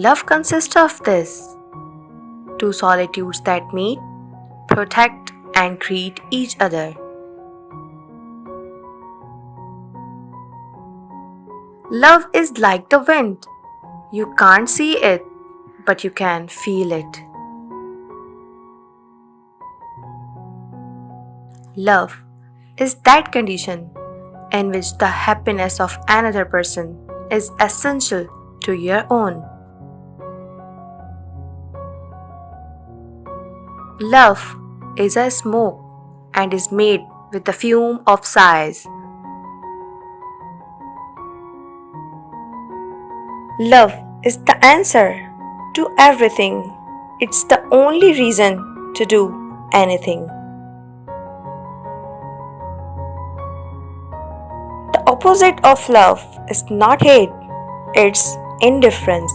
Love consists of this: two solitudes that meet, protect and greet each other. Love is like the wind. You can't see it, but you can feel it. Love is that condition in which the happiness of another person is essential to your own. Love is a smoke and is made with the fume of sighs. Love is the answer to everything. It's the only reason to do anything. The opposite of love is not hate, it's indifference.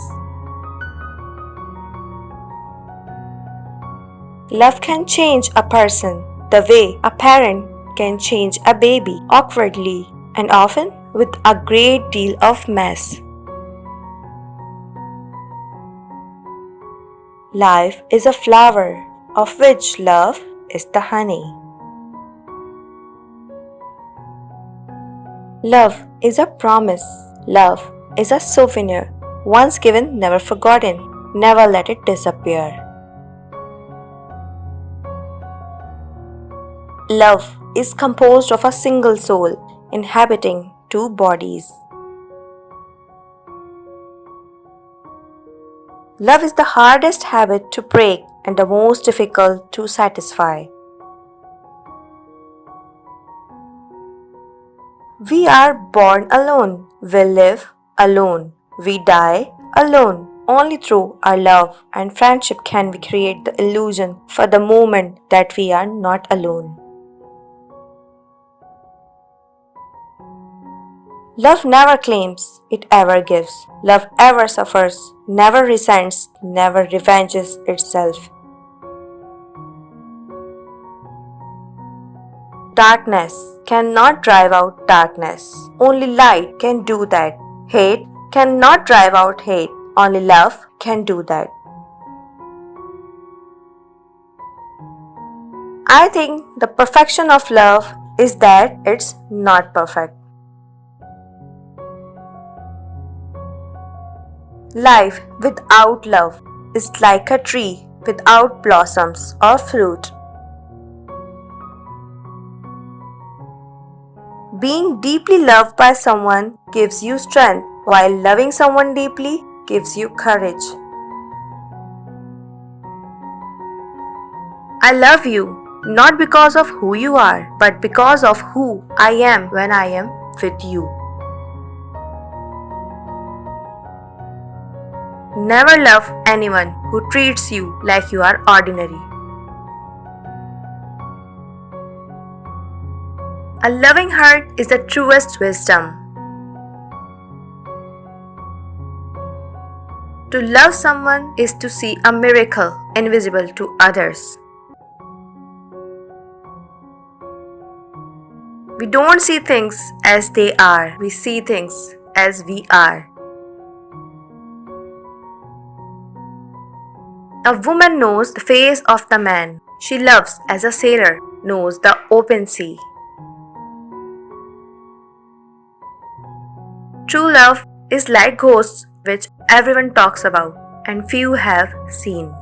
Love can change a person the way a parent can change a baby, awkwardly and often with a great deal of mess. Life is a flower of which love is the honey. Love is a promise. Love is a souvenir. Once given, never forgotten. Never let it disappear. Love is composed of a single soul inhabiting two bodies. Love is the hardest habit to break and the most difficult to satisfy. We are born alone. We live alone. We die alone. Only through our love and friendship can we create the illusion for the moment that we are not alone. Love never claims, it ever gives. Love ever suffers, never resents, never revenges itself. Darkness cannot drive out darkness. Only light can do that. Hate cannot drive out hate. Only love can do that. I think the perfection of love is that it's not perfect. Life without love is like a tree without blossoms or fruit. Being deeply loved by someone gives you strength, while loving someone deeply gives you courage. I love you not because of who you are, but because of who I am when I am with you. Never love anyone who treats you like you are ordinary. A loving heart is the truest wisdom. To love someone is to see a miracle invisible to others. We don't see things as they are, we see things as we are. A woman knows the face of the man she loves as a sailor knows the open sea. True love is like ghosts which everyone talks about and few have seen.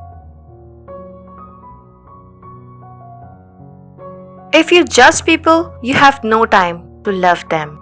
If you judge people, you have no time to love them.